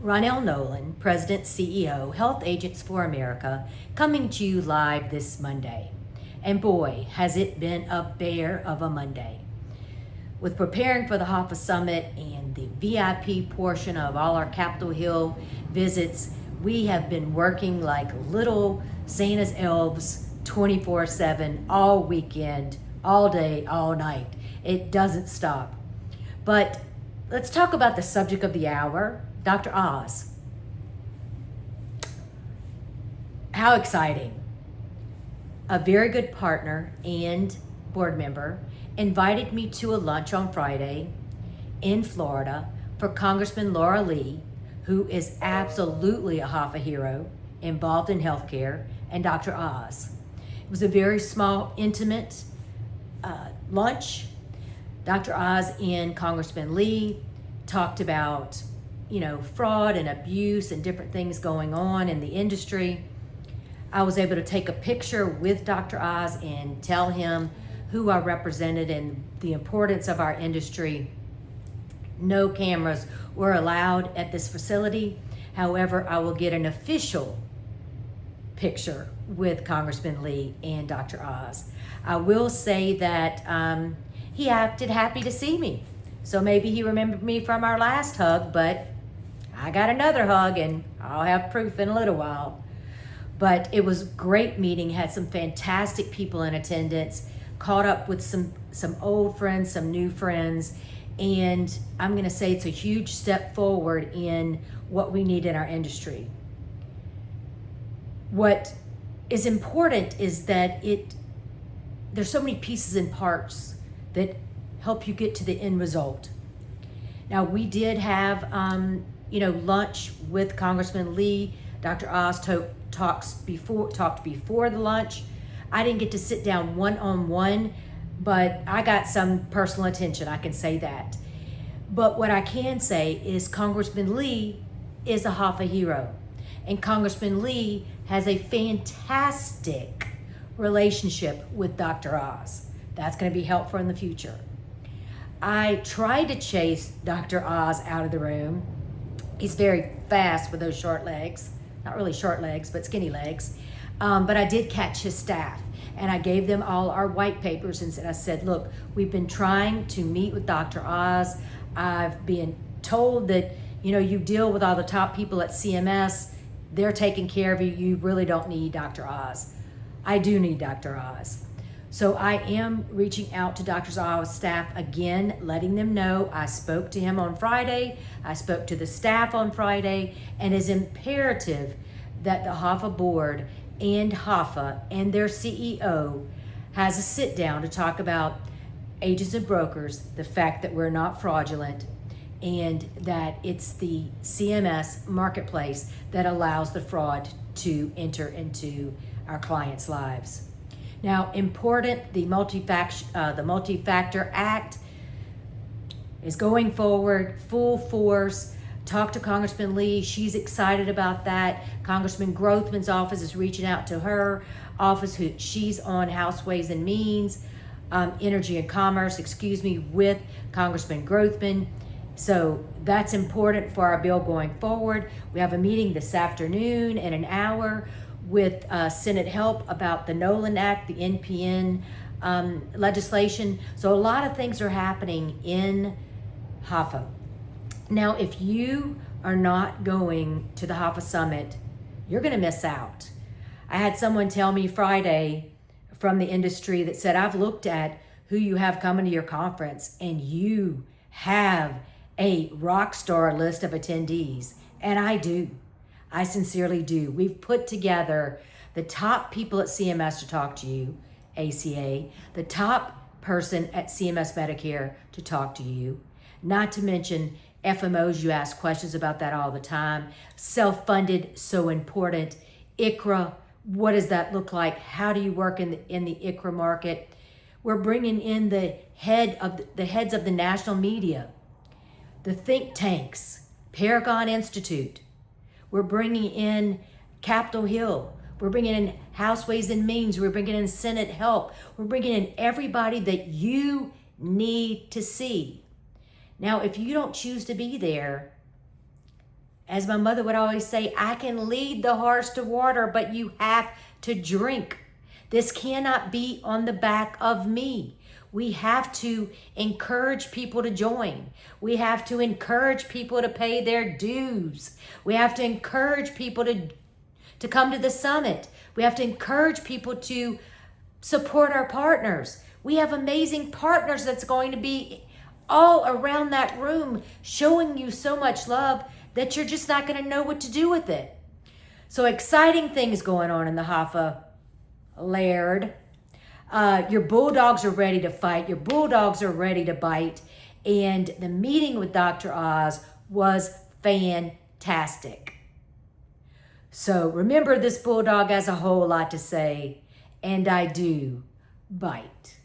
Ronell Nolan, President, CEO, Health Agents for America, coming to you live this Monday. And boy, has it been a bear of a Monday. With preparing for the HAFA Summit and the VIP portion of all our Capitol Hill visits, we have been working like little Santa's elves 24/7, all weekend, all day, all night. It doesn't stop. But let's talk about the subject of the hour, Dr. Oz. How exciting. A very good partner and board member invited me to a lunch on Friday in Florida for Congressman Laura Lee, who is absolutely a HAFA hero involved in healthcare, and Dr. Oz. It was a very small, intimate lunch. Dr. Oz and Congressman Lee talked about fraud and abuse and different things going on in the industry. I was able to take a picture with Dr. Oz and tell him who I represented and the importance of our industry. No cameras were allowed at this facility. However, I will get an official picture with Congressman Lee and Dr. Oz. I will say that he acted happy to see me. So maybe he remembered me from our last hug, but I got another hug and I'll have proof in a little while. But it was a great meeting, had some fantastic people in attendance, caught up with some old friends, some new friends, and I'm going to say it's a huge step forward in what we need in our industry. What is important is that there's so many pieces and parts that help you get to the end result. Now, we did have lunch with Congressman Lee. Dr. Oz talked before the lunch. I didn't get to sit down one-on-one, but I got some personal attention, I can say that. But what I can say is Congressman Lee is a HAFA hero. And Congressman Lee has a fantastic relationship with Dr. Oz. That's going to be helpful in the future. I tried to chase Dr. Oz out of the room. He's very fast with those short legs. Not really short legs, but skinny legs. But I did catch his staff, and I gave them all our white papers and I said, look, we've been trying to meet with Dr. Oz. I've been told that, you deal with all the top people at CMS. They're taking care of you. You really don't need Dr. Oz. I do need Dr. Oz. So I am reaching out to Dr. Oz's staff again, letting them know I spoke to him on Friday. I spoke to the staff on Friday, and it's imperative that the HAFA board and HAFA and their CEO has a sit down to talk about agents and brokers, the fact that we're not fraudulent, and that it's the CMS marketplace that allows the fraud to enter into our clients' lives. Now, important, the Multi-Factor Act is going forward full force. Talk to Congressman Lee. She's excited about that. Congressman Grothman's office is reaching out to her office. She's on House Ways and Means, Energy and Commerce, with Congressman Grothman. So that's important for our bill going forward. We have a meeting this afternoon in an hour with Senate help about the Nolan Act, the NPN legislation. So a lot of things are happening in HAFA. Now, if you are not going to the HAFA Summit, you're going to miss out. I had someone tell me Friday from the industry that said, I've looked at who you have coming to your conference, and you have a rock star list of attendees. And I do. I sincerely do. We've put together the top people at CMS to talk to you, ACA, the top person at CMS Medicare to talk to you, not to mention FMOs, you ask questions about that all the time. Self-funded, so important. ICRA, what does that look like? How do you work in the ICRA market? We're bringing in the heads of the national media, the think tanks, Paragon Institute. We're bringing in Capitol Hill. We're bringing in House Ways and Means. We're bringing in Senate help. We're bringing in everybody that you need to see. Now, if you don't choose to be there, as my mother would always say, I can lead the horse to water, but you have to drink. This cannot be on the back of me. We have to encourage people to join. We have to encourage people to pay their dues. We have to encourage people to come to the summit. We have to encourage people to support our partners. We have amazing partners that's going to be all around that room showing you so much love that you're just not going to know what to do with it. So exciting things going on in the HAFA laird. Your bulldogs are ready to fight. Your bulldogs are ready to bite. And the meeting with Dr. Oz was fantastic. So remember, this bulldog has a whole lot to say, and I do bite.